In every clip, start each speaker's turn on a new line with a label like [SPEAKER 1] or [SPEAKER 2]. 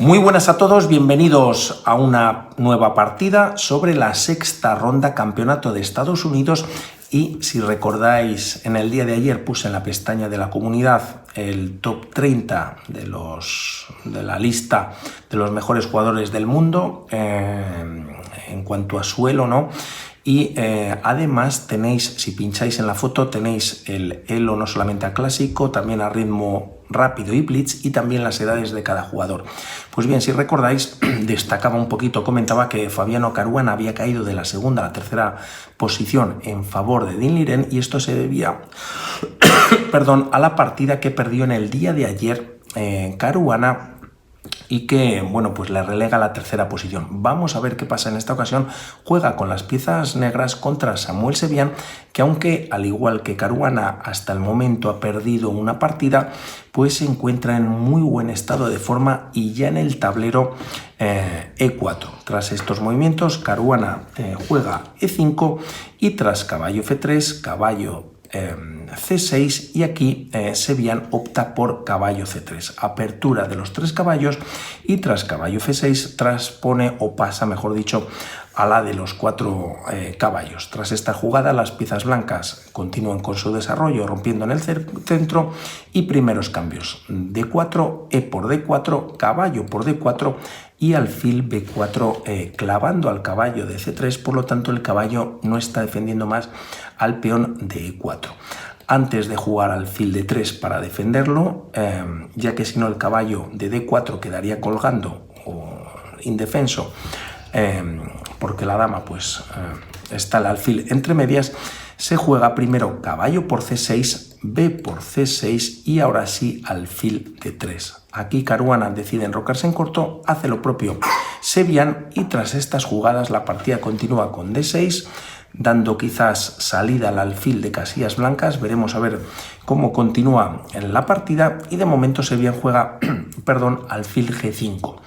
[SPEAKER 1] Muy buenas a todos, bienvenidos a una nueva partida sobre la sexta ronda campeonato de Estados Unidos. Y si recordáis, en el día de ayer puse en la pestaña de la comunidad el top 30 de la lista de los mejores jugadores del mundo en cuanto a suelo, ¿no? Y además tenéis, si pincháis en la foto, tenéis el elo no solamente a clásico, también a ritmo rápido y blitz, y también las edades de cada jugador. Pues bien, si recordáis, destacaba un poquito, comentaba que Fabiano Caruana había caído de la segunda a la tercera posición en favor de Dean Liren, y esto se debía a la partida que perdió en el día de ayer Caruana, y que, bueno, pues le relega a la tercera posición. Vamos a ver qué pasa en esta ocasión. Juega con las piezas negras contra Samuel Sevian, que aunque, al igual que Caruana, hasta el momento ha perdido una partida, pues se encuentra en muy buen estado de forma y ya en el tablero E4. Tras estos movimientos, Caruana juega E5 y tras caballo F3, caballo C6, y aquí Sevian opta por caballo C3, apertura de los tres caballos, y tras caballo F6 transpone o pasa, mejor dicho, a la de los cuatro caballos. Tras esta jugada, las piezas blancas continúan con su desarrollo, rompiendo en el centro, y primeros cambios: D4, E por D4, caballo por D4 y alfil B4 clavando al caballo de C3, por lo tanto el caballo no está defendiendo más al peón de E4. Antes de jugar alfil D3 para defenderlo, ya que si no el caballo de D4 quedaría colgando o indefenso, porque la dama pues está el alfil entre medias, se juega primero caballo por C6, B por C6 y ahora sí alfil D3. Aquí Caruana decide enrocarse en corto, hace lo propio Sevian, y tras estas jugadas la partida continúa con D6, dando quizás salida al alfil de casillas blancas. Veremos a ver cómo continúa en la partida, y de momento Sevian juega alfil G5.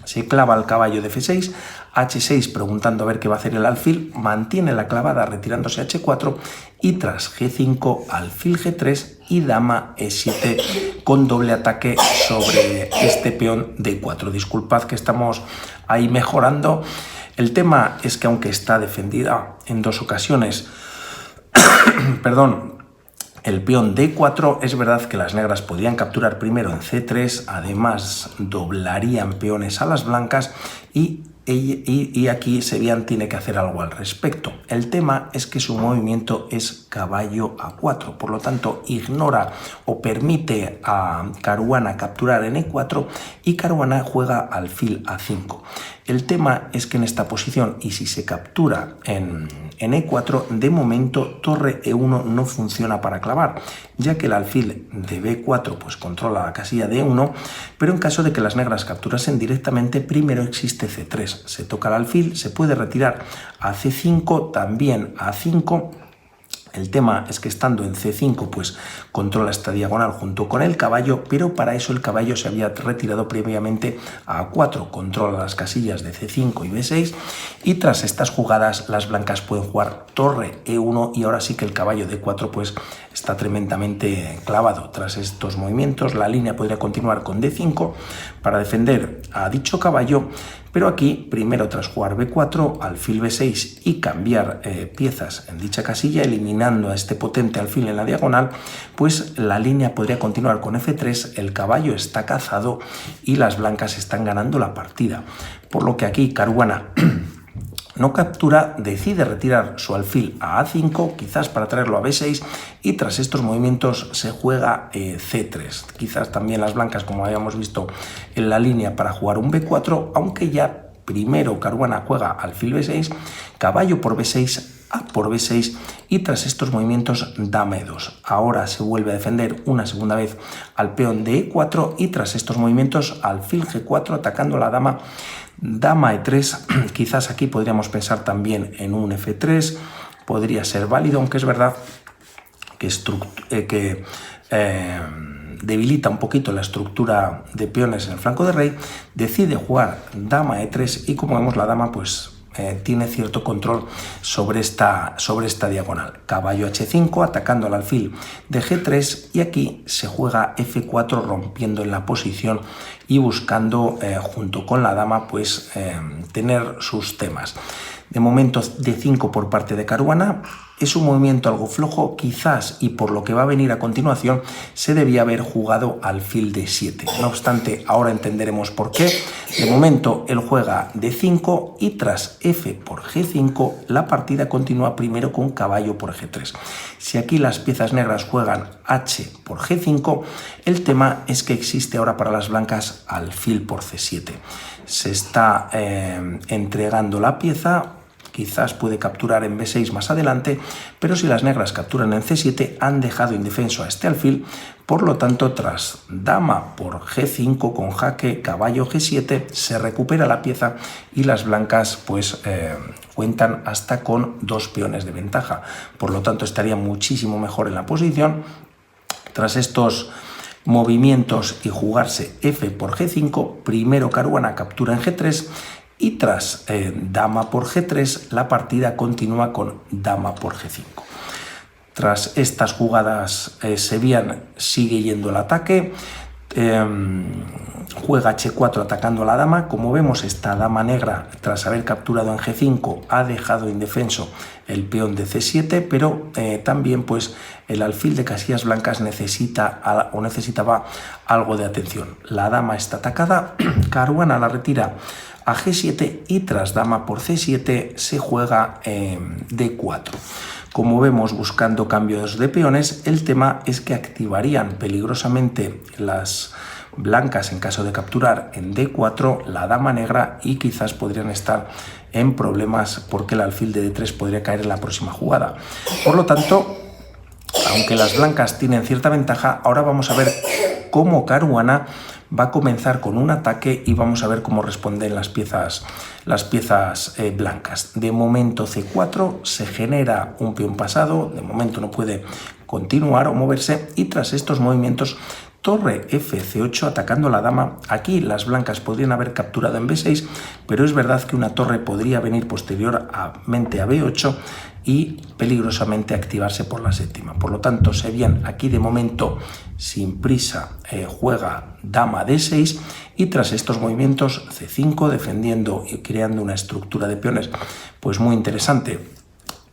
[SPEAKER 1] Se clava al caballo de F6, H6 preguntando a ver qué va a hacer el alfil, mantiene la clavada retirándose a H4, y tras G5 alfil G3 y dama E7 con doble ataque sobre este peón D4. Disculpad que estamos ahí mejorando. El tema es que aunque está defendida en dos ocasiones, el peón D4, es verdad que las negras podrían capturar primero en C3, además doblarían peones a las blancas, y aquí Sevian tiene que hacer algo al respecto. El tema es que su movimiento es caballo A4, por lo tanto ignora o permite a Caruana capturar en E4, y Caruana juega alfil A5. El tema es que en esta posición, y si se captura en E4, de momento torre E1 no funciona para clavar, ya que el alfil de B4 pues controla la casilla de E1, pero en caso de que las negras capturasen directamente, primero existe C3. Se toca el alfil, se puede retirar a C5, también a A5. El tema es que estando en C5 pues controla esta diagonal junto con el caballo, pero para eso el caballo se había retirado previamente a A4, controla las casillas de C5 y B6, y tras estas jugadas las blancas pueden jugar torre E1, y ahora sí que el caballo D4 pues está tremendamente clavado. Tras estos movimientos la línea podría continuar con D5 para defender a dicho caballo, pero aquí primero, tras jugar B4, alfil B6 y cambiar piezas en dicha casilla, eliminando a este potente alfil en la diagonal, pues la línea podría continuar con F3, el caballo está cazado y las blancas están ganando la partida. Por lo que aquí Caruana no captura, decide retirar su alfil a A5, quizás para traerlo a B6, y tras estos movimientos se juega C3. Quizás también las blancas, como habíamos visto en la línea, para jugar un B4, aunque ya primero Caruana juega alfil B6, caballo por B6, A por B6, y tras estos movimientos dama E2. Ahora se vuelve a defender una segunda vez al peón de E4, y tras estos movimientos alfil G4 atacando la dama. Dama E3, quizás aquí podríamos pensar también en un F3, podría ser válido, aunque es verdad que debilita un poquito la estructura de peones en el flanco de rey. Decide jugar dama E3, y como vemos la dama pues tiene cierto control sobre esta diagonal. Caballo H5 atacando al alfil de G3 y aquí se juega F4 rompiendo en la posición y buscando junto con la dama pues tener sus temas. De momento D5 por parte de Caruana es un movimiento algo flojo, quizás, y por lo que va a venir a continuación, se debía haber jugado alfil D7. No obstante, ahora entenderemos por qué. De momento él juega D5 y tras F por G5 la partida continúa primero con caballo por G3. Si aquí las piezas negras juegan H por G5, el tema es que existe ahora para las blancas alfil por C7. Se está entregando la pieza. Quizás puede capturar en B6 más adelante, pero si las negras capturan en C7 han dejado indefenso a este alfil, por lo tanto tras dama por G5 con jaque caballo G7 se recupera la pieza y las blancas pues cuentan hasta con 2 peones de ventaja, por lo tanto estaría muchísimo mejor en la posición. Tras estos movimientos y jugarse F por G5, primero Caruana captura en G3 y tras dama por G3 la partida continúa con dama por G5. Tras estas jugadas Sevian sigue yendo el ataque, juega H4 atacando a la dama. Como vemos, esta dama negra tras haber capturado en G5 ha dejado indefenso el peón de C7, pero también pues el alfil de casillas blancas necesitaba algo de atención. La dama está atacada, Caruana la retira a G7 y tras dama por C7 se juega D4. Como vemos, buscando cambios de peones, el tema es que activarían peligrosamente las blancas en caso de capturar en D4 la dama negra y quizás podrían estar en problemas porque el alfil de D3 podría caer en la próxima jugada. Por lo tanto, aunque las blancas tienen cierta ventaja, ahora vamos a ver cómo Caruana va a comenzar con un ataque y vamos a ver cómo responden las piezas blancas. De momento C4 se genera un peón pasado, de momento no puede continuar o moverse y tras estos movimientos torre F8 atacando a la dama. Aquí las blancas podrían haber capturado en B6, pero es verdad que una torre podría venir posteriormente a B8 y peligrosamente activarse por la séptima. Por lo tanto, Sevian aquí de momento sin prisa juega dama D6 y tras estos movimientos C5 defendiendo y creando una estructura de peones pues muy interesante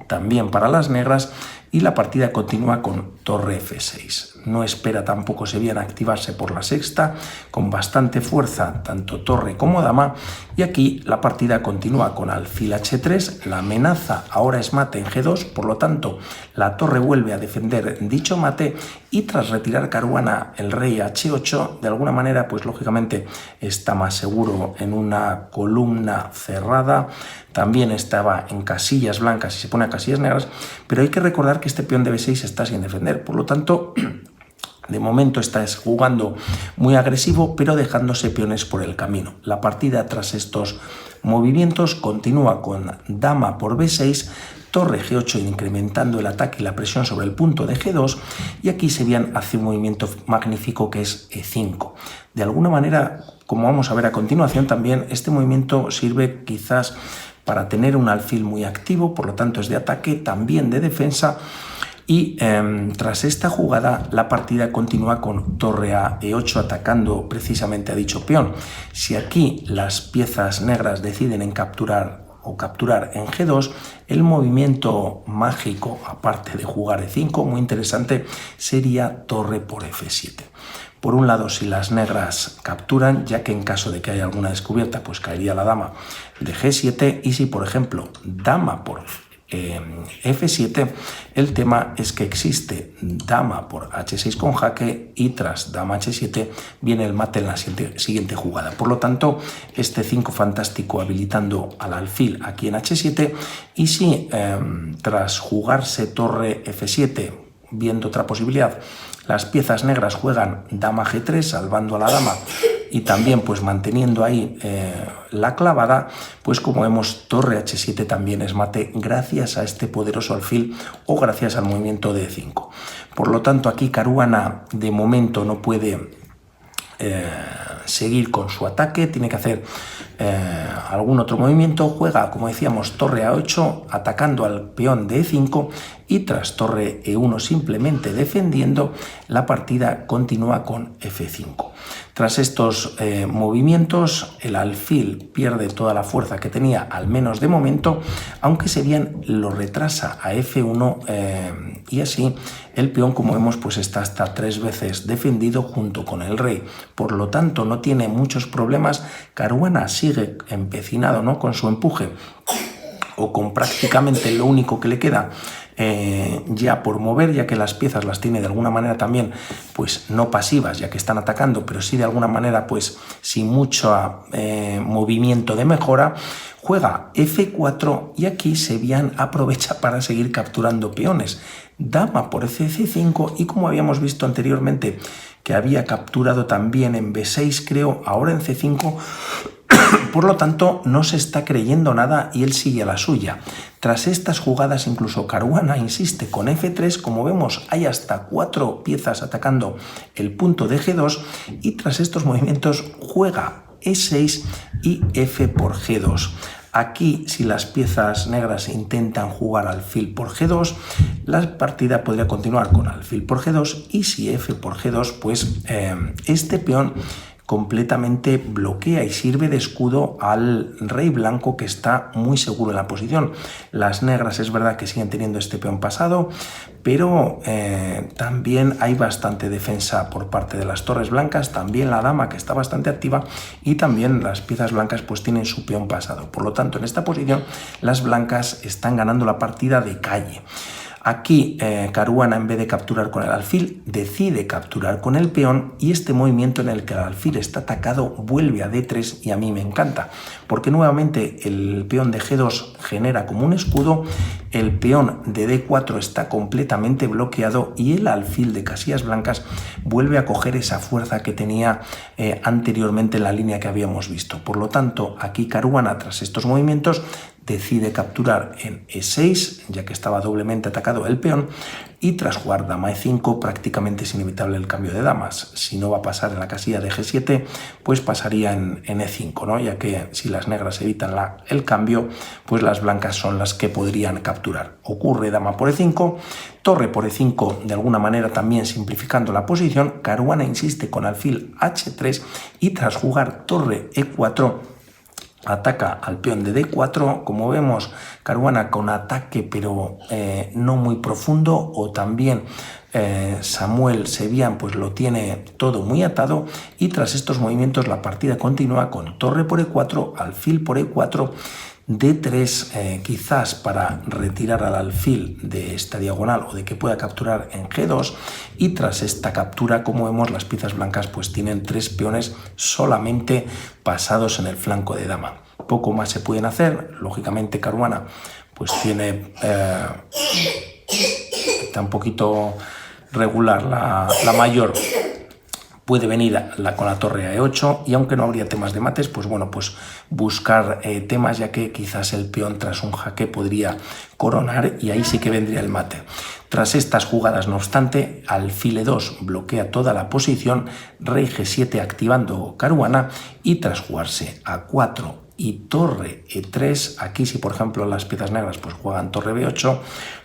[SPEAKER 1] también para las negras y la partida continúa con torre F6. No espera tampoco Sevian activarse por la sexta, con bastante fuerza tanto torre como dama, y aquí la partida continúa con alfil H3, la amenaza ahora es mate en G2, por lo tanto la torre vuelve a defender dicho mate y tras retirar Caruana el rey H8, de alguna manera pues lógicamente está más seguro en una columna cerrada, también estaba en casillas blancas y se pone a casillas negras, pero hay que recordar que este peón de B6 está sin defender, por lo tanto de momento está jugando muy agresivo, pero dejándose peones por el camino. La partida tras estos movimientos continúa con dama por B6, torre G8 incrementando el ataque y la presión sobre el punto de G2 y aquí Sevian hace un movimiento magnífico que es E5. De alguna manera, como vamos a ver a continuación, también este movimiento sirve quizás para tener un alfil muy activo, por lo tanto es de ataque, también de defensa. Y tras esta jugada la partida continúa con torre a E8 atacando precisamente a dicho peón. Si aquí las piezas negras deciden en capturar en G2, el movimiento mágico, aparte de jugar E5, muy interesante, sería torre por F7. Por un lado, si las negras capturan, ya que en caso de que haya alguna descubierta, pues caería la dama de G7, y si por ejemplo dama por F7, el tema es que existe dama por H6 con jaque y tras dama H7 viene el mate en la siguiente jugada. Por lo tanto, este 5 fantástico habilitando al alfil aquí en H7 y si tras jugarse torre F7, viendo otra posibilidad, las piezas negras juegan dama G3 salvando a la dama y también pues manteniendo ahí la clavada, pues como vemos torre H7 también es mate gracias a este poderoso alfil o gracias al movimiento de E5. Por lo tanto aquí Caruana de momento no puede seguir con su ataque, tiene que hacer algún otro movimiento. Juega, como decíamos, torre A8 atacando al peón de E5 y tras torre E1 simplemente defendiendo, la partida continúa con F5. Tras estos movimientos, el alfil pierde toda la fuerza que tenía, al menos de momento, aunque se bien lo retrasa a F1 y así el peón, como vemos, pues está hasta 3 veces defendido junto con el rey. Por lo tanto, no tiene muchos problemas. Caruana sigue empecinado, ¿no?, con su empuje, o con prácticamente lo único que le queda ya por mover, ya que las piezas las tiene de alguna manera también, pues no pasivas, ya que están atacando, pero sí de alguna manera pues sin mucho movimiento de mejora. Juega F4 y aquí Sevian aprovecha para seguir capturando peones. Dama por C5 y, como habíamos visto anteriormente que había capturado también en B6, creo, ahora en C5, por lo tanto no se está creyendo nada y él sigue a la suya. Tras estas jugadas, incluso Caruana insiste con F3, como vemos hay hasta 4 piezas atacando el punto de G2 y tras estos movimientos juega E6 y F por G2. Aquí, si las piezas negras intentan jugar alfil por G2, la partida podría continuar con alfil por G2 y si F por G2, pues este peón completamente bloquea y sirve de escudo al rey blanco, que está muy seguro en la posición. Las negras es verdad que siguen teniendo este peón pasado, pero también hay bastante defensa por parte de las torres blancas, también la dama, que está bastante activa, y también las piezas blancas pues tienen su peón pasado. Por lo tanto, en esta posición las blancas están ganando la partida de calle. Aquí Caruana, en vez de capturar con el alfil, decide capturar con el peón, y este movimiento en el que el alfil está atacado vuelve a D3 y a mí me encanta, porque nuevamente el peón de G2 genera como un escudo, el peón de D4 está completamente bloqueado y el alfil de casillas blancas vuelve a coger esa fuerza que tenía anteriormente en la línea que habíamos visto. Por lo tanto, aquí Caruana, tras estos movimientos, decide capturar en E6, ya que estaba doblemente atacado el peón, y tras jugar dama E5 prácticamente es inevitable el cambio de damas. Si no va a pasar en la casilla de G7, pues pasaría en E5, ¿no?, ya que si las negras evitan el cambio, pues las blancas son las que podrían capturar. Ocurre dama por E5, torre por E5, de alguna manera también simplificando la posición. Caruana insiste con alfil H3 y tras jugar torre E4, ataca al peón de D4, como vemos Caruana con ataque pero no muy profundo, o también Samuel Sevian pues lo tiene todo muy atado, y tras estos movimientos la partida continúa con torre por E4, alfil por E4, D3 quizás para retirar al alfil de esta diagonal o de que pueda capturar en G2, y tras esta captura, como vemos, las piezas blancas pues tienen 3 peones solamente pasados en el flanco de dama. Poco más se pueden hacer. Lógicamente Caruana pues tiene está un poquito regular la mayor. Puede venir con la torre a E8 y aunque no habría temas de mates, pues bueno, pues buscar temas, ya que quizás el peón tras un jaque podría coronar y ahí sí que vendría el mate. Tras estas jugadas, no obstante, alfil E2 bloquea toda la posición, rey G7 activando Caruana, y tras jugarse A4 y torre E3, aquí si por ejemplo las piezas negras pues juegan torre B8,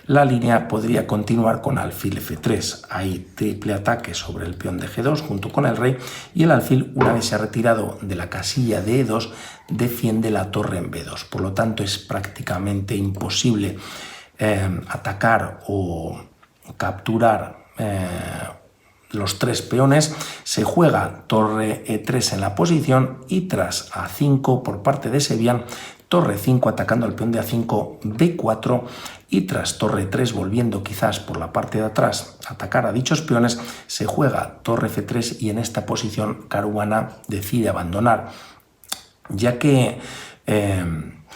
[SPEAKER 1] la línea podría continuar con alfil F3. Hay triple ataque sobre el peón de G2 junto con el rey, y el alfil, una vez se ha retirado de la casilla de E2, defiende la torre en B2. Por lo tanto, es prácticamente imposible atacar o capturar los 3 peones. Se juega torre E3 en la posición y tras A5 por parte de Sevian, torre 5 atacando al peón de A5, B4, y tras torre 3 volviendo quizás por la parte de atrás a atacar a dichos peones, se juega torre F3 y en esta posición Caruana decide abandonar, ya que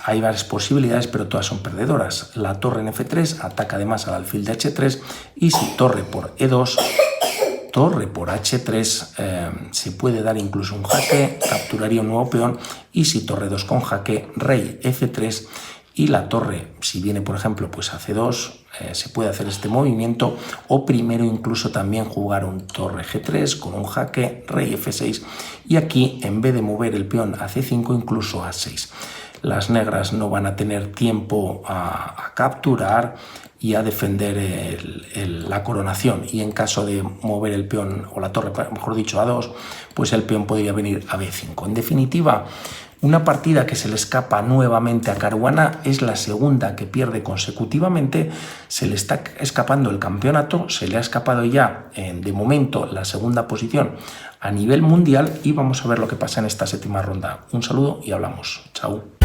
[SPEAKER 1] hay varias posibilidades, pero todas son perdedoras. La torre en F3 ataca además al alfil de H3, y si torre por E2, torre por H3 se puede dar incluso un jaque, capturaría un nuevo peón, y si torre 2 con jaque, rey F3, y la torre, si viene por ejemplo pues a C2, se puede hacer este movimiento, o primero incluso también jugar un torre G3 con un jaque, rey F6, y aquí en vez de mover el peón a C5 incluso a A6. Las negras no van a tener tiempo a capturar y a defender la coronación, y en caso de mover el peón o la torre, mejor dicho, a 2, pues el peón podría venir a B5. En definitiva, una partida que se le escapa nuevamente a Caruana, es la segunda que pierde consecutivamente, se le está escapando el campeonato, se le ha escapado ya de momento la segunda posición a nivel mundial, y vamos a ver lo que pasa en esta séptima ronda. Un saludo y hablamos. Chao.